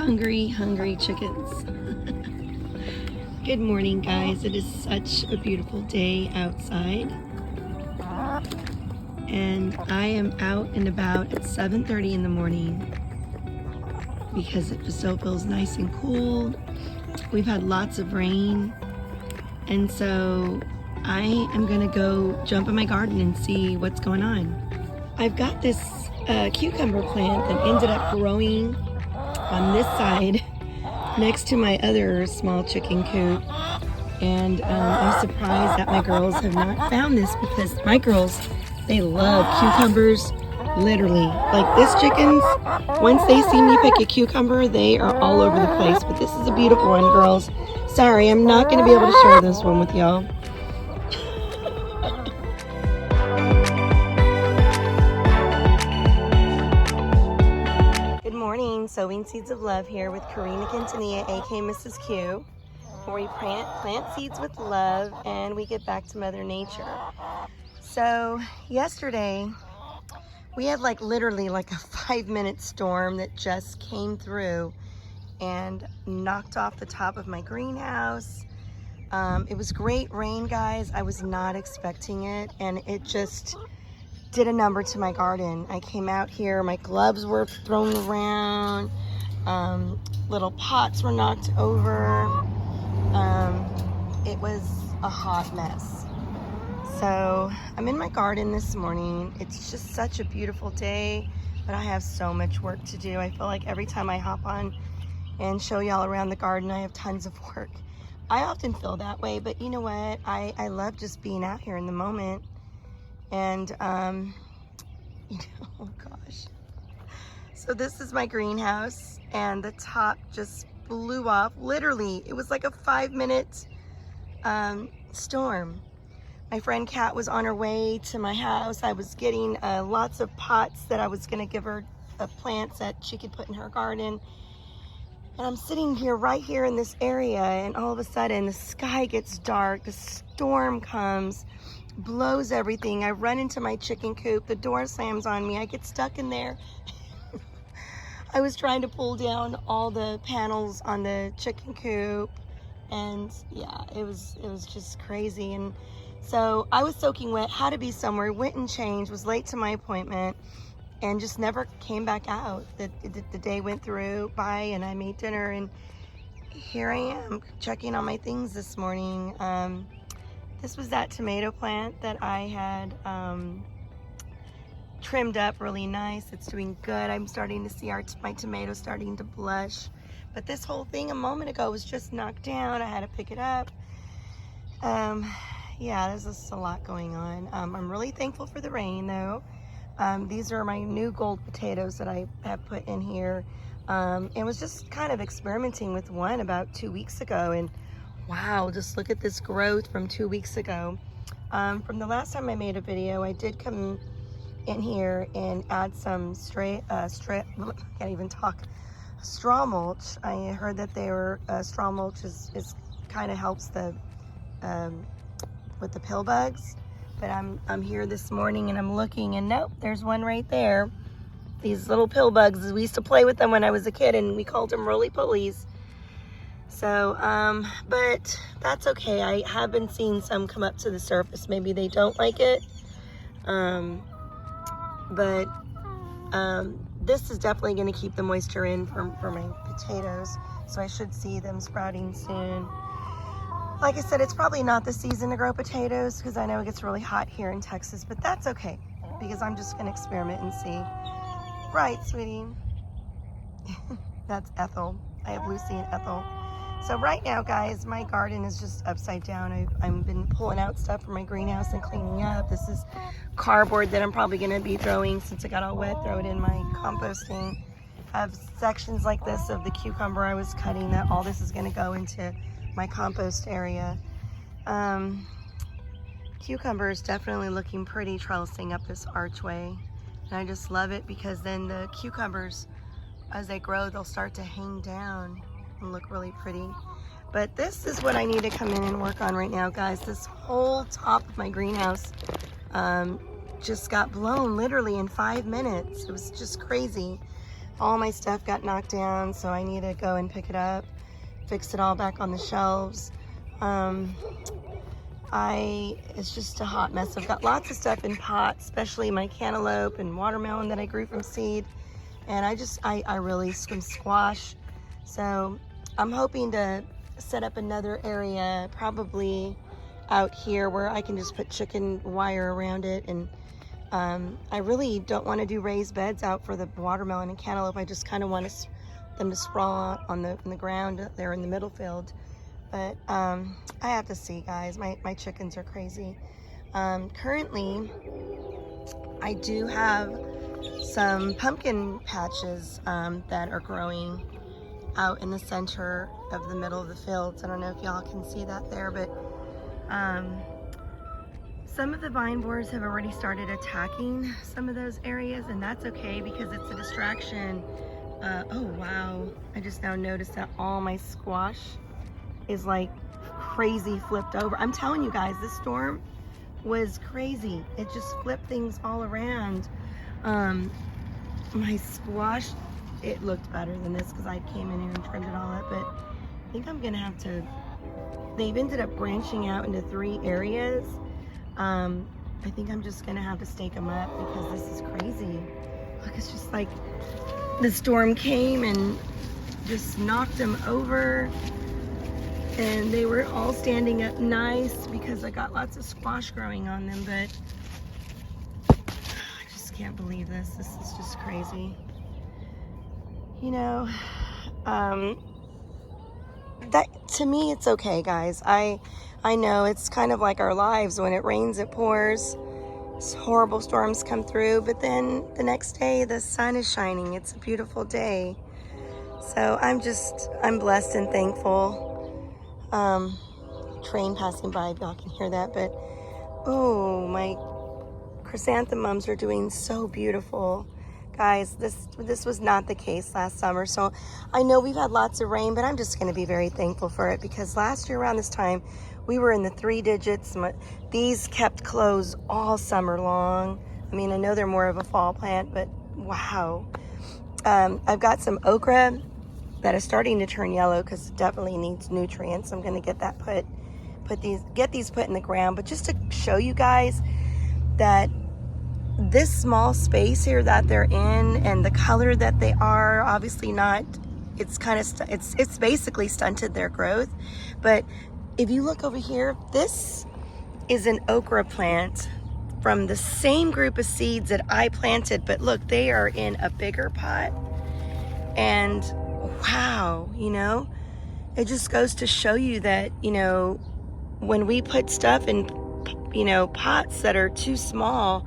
hungry chickens. Good morning, guys. It is such a beautiful day outside. And I am out and about at 7:30 in the morning because it still feels nice and cool. We've had lots of rain. And so I am gonna go jump in my garden and see what's going on. I've got this cucumber plant that ended up growing on this side next to my other small chicken coop. And I'm surprised that my girls have not found this because my girls, they love cucumbers, literally. Like this chickens, once they see me pick a cucumber, they are all over the place. But this is a beautiful one, girls. Sorry, I'm not going to be able to share this one with y'all. Good morning, Sowing Seeds of Love here with Karina Quintanilla, aka Mrs. Q, where we plant seeds with love and we get back to Mother Nature. So yesterday, we had literally like a 5-minute storm that just came through and knocked off the top of my greenhouse. It was great rain, guys. I was not expecting it, and it just did a number to my garden. I came out here, my gloves were thrown around, little pots were knocked over. It was a hot mess. So I'm in my garden this morning. It's just such a beautiful day, but I have so much work to do. I feel like every time I hop on and show y'all around the garden, I have tons of work. I often feel that way, but you know what? I love just being out here in the moment. And, oh gosh. So this is my greenhouse, and the top just blew off. Literally, it was like a 5-minute storm. My friend Kat was on her way to my house. I was getting lots of pots that I was gonna give her plants that she could put in her garden. And I'm sitting here right here in this area, and all of a sudden the sky gets dark, the storm comes, blows everything. I run into my chicken coop, the door slams on me, I get stuck in there. I was trying to pull down all the panels on the chicken coop, and yeah, it was just crazy. And so I was soaking wet, had to be somewhere, went and changed, was late to my appointment, and just never came back out. The day went through by, and I made dinner, and here I am checking on my things this morning. This was that tomato plant that I had trimmed up really nice. It's doing good. I'm starting to see my tomatoes starting to blush. But this whole thing a moment ago was just knocked down. I had to pick it up. Yeah, there's just a lot going on. I'm really thankful for the rain though. These are my new gold potatoes that I have put in here. And was just kind of experimenting with one about 2 weeks ago, and wow, just look at this growth from 2 weeks ago. From the last time I made a video, I did come in here and add some can't even talk, straw mulch. I heard that straw mulch is kind of helps the with the pill bugs. But I'm here this morning and I'm looking, and nope, there's one right there. These little pill bugs, we used to play with them when I was a kid, and we called them roly-polies. So, but that's okay. I have been seeing some come up to the surface. Maybe they don't like it. This is definitely going to keep the moisture in for my potatoes. So I should see them sprouting soon. Like I said, it's probably not the season to grow potatoes because I know it gets really hot here in Texas, but that's okay because I'm just going to experiment and see. Right, sweetie? That's Ethel. I have Lucy and Ethel. So right now, guys, my garden is just upside down. I've been pulling out stuff from my greenhouse and cleaning up. This is cardboard that I'm probably going to be throwing, since it got all wet, throw it in my composting. I have sections like this of the cucumber I was cutting, that all this is going to go into my compost area. Cucumber is definitely looking pretty trellising up this archway. And I just love it because then the cucumbers, as they grow, they'll start to hang down and look really pretty. But this is what I need to come in and work on right now, guys. This whole top of my greenhouse just got blown literally in 5 minutes. It was just crazy. all my stuff got knocked down, so I need to go and pick it up, fix it all back on the shelves. It's just a hot mess. I've got lots of stuff in pots, especially my cantaloupe and watermelon that I grew from seed. And I really some squash. So I'm hoping to set up another area, probably out here, where I can just put chicken wire around it. And I really don't want to do raised beds out for the watermelon and cantaloupe. I just kind of want them to sprawl on the ground there in the middle field. But I have to see, guys. My chickens are crazy. Currently, I do have some pumpkin patches that are growing out in the center of the middle of the fields. I don't know if y'all can see that there, but some of the vine borers have already started attacking some of those areas, and that's okay because it's a distraction. Oh wow, I just now noticed that all my squash is like crazy flipped over. I'm telling you guys, this storm was crazy. It just flipped things all around. My squash, it looked better than this because I came in here and trimmed it all up, but I think I'm gonna have to, they've ended up branching out into 3 areas. I think I'm just gonna have to stake them up because this is crazy. Look, it's just like the storm came and just knocked them over. And they were all standing up nice because I got lots of squash growing on them, but I just can't believe this. This is just crazy. You know, that to me, it's okay, guys. I know it's kind of like our lives. When it rains, it pours. Horrible storms come through, but then the next day the sun is shining. It's a beautiful day. So I'm blessed and thankful. Train passing by, if y'all can hear that, but oh, my chrysanthemums are doing so beautiful. Guys, this was not the case last summer, so I know we've had lots of rain, but I'm just going to be very thankful for it because last year around this time we were in the 3 digits. These kept closed all summer long. I mean, I know they're more of a fall plant, but wow. I've got some okra that is starting to turn yellow because it definitely needs nutrients. I'm going to get that get these put in the ground. But just to show you guys that this small space here that they're in and the color that they are, obviously not, it's kind of it's basically stunted their growth. But if you look over here, this is an okra plant from the same group of seeds that I planted, but look, they are in a bigger pot. And wow, you know, it just goes to show you that, you know, when we put stuff in, you know, pots that are too small,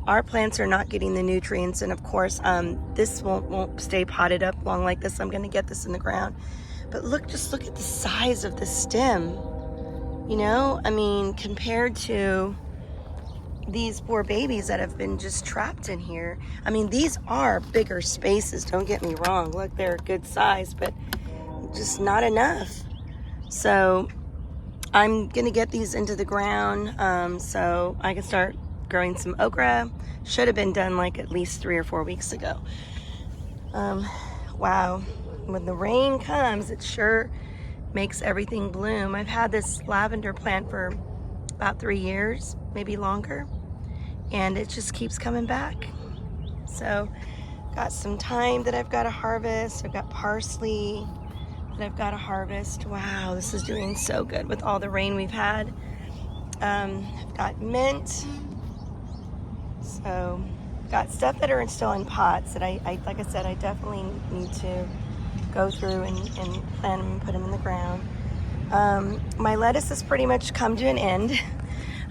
our plants are not getting the nutrients. And of course, this won't stay potted up long like this. I'm going to get this in the ground. But just look at the size of the stem. You know, I mean, compared to these poor babies that have been just trapped in here. I mean, these are bigger spaces, don't get me wrong. Look, they're a good size, but just not enough. So I'm gonna get these into the ground so I can start growing some okra. Should have been done like at least 3 or 4 weeks ago. Wow, when the rain comes, it sure makes everything bloom. I've had this lavender plant for about 3 years, maybe longer, and it just keeps coming back. So got some thyme that I've got to harvest. I've got parsley that I've got to harvest. Wow, this is doing so good with all the rain we've had. I've got mint. So got stuff that are still in pots that I like I said, I definitely need to go through and plant them and put them in the ground. My lettuce has pretty much come to an end.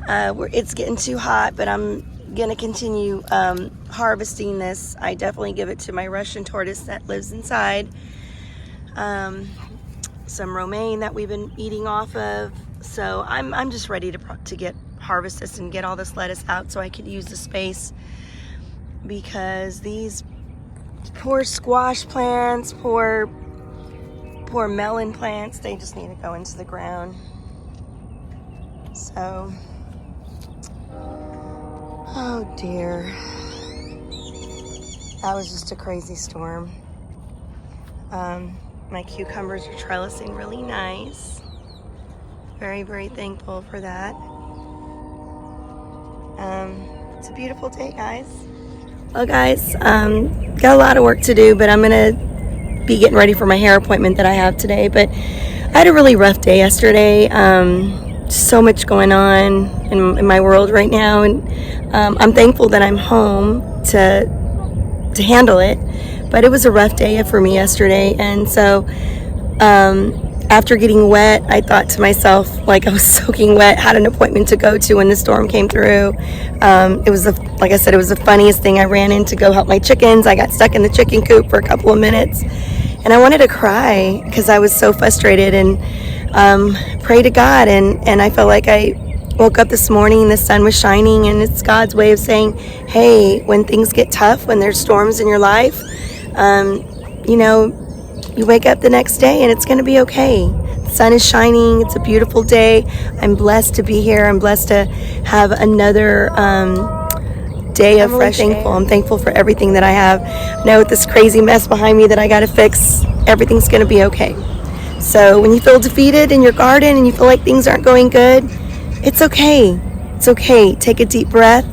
It's getting too hot, but I'm gonna continue harvesting this. I definitely give it to my Russian tortoise that lives inside. Some romaine that we've been eating off of. So I'm just ready to get harvest this and get all this lettuce out so I could use the space, because these poor squash plants, poor melon plants, they just need to go into the ground. So, oh dear, that was just a crazy storm. My cucumbers are trellising really nice. Very, very thankful for that. It's a beautiful day, guys. Well, guys, got a lot of work to do, but I'm gonna be getting ready for my hair appointment that I have today. But I had a really rough day yesterday. So much going on in my world right now, and I'm thankful that I'm home to handle it. But it was a rough day for me yesterday, and so after getting wet, I thought to myself, like I was soaking wet, had an appointment to go to when the storm came through. It was, like I said, it was the funniest thing. I ran in to go help my chickens. I got stuck in the chicken coop for a couple of minutes, and I wanted to cry because I was so frustrated, and pray to God. And I felt like I woke up this morning, the sun was shining, and it's God's way of saying, hey, when things get tough, when there's storms in your life, you know, you wake up the next day and it's going to be okay. The sun is shining. It's a beautiful day. I'm blessed to be here. I'm blessed to have another day of fresh thankful. I'm thankful for everything that I have. I know with this crazy mess behind me that I got to fix, everything's going to be okay. So when you feel defeated in your garden and you feel like things aren't going good, it's okay. It's okay. Take a deep breath.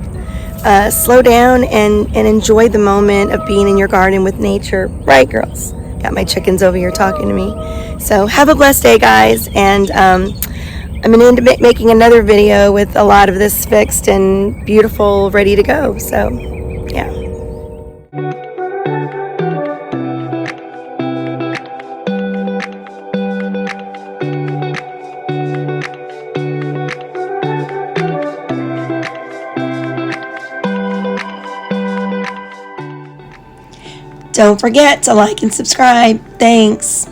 Slow down and enjoy the moment of being in your garden with nature. Right, girls? Got my chickens over here talking to me. So have a blessed day, guys. And I'm going to end up making another video with a lot of this fixed and beautiful, ready to go. So, yeah. Don't forget to like and subscribe. Thanks.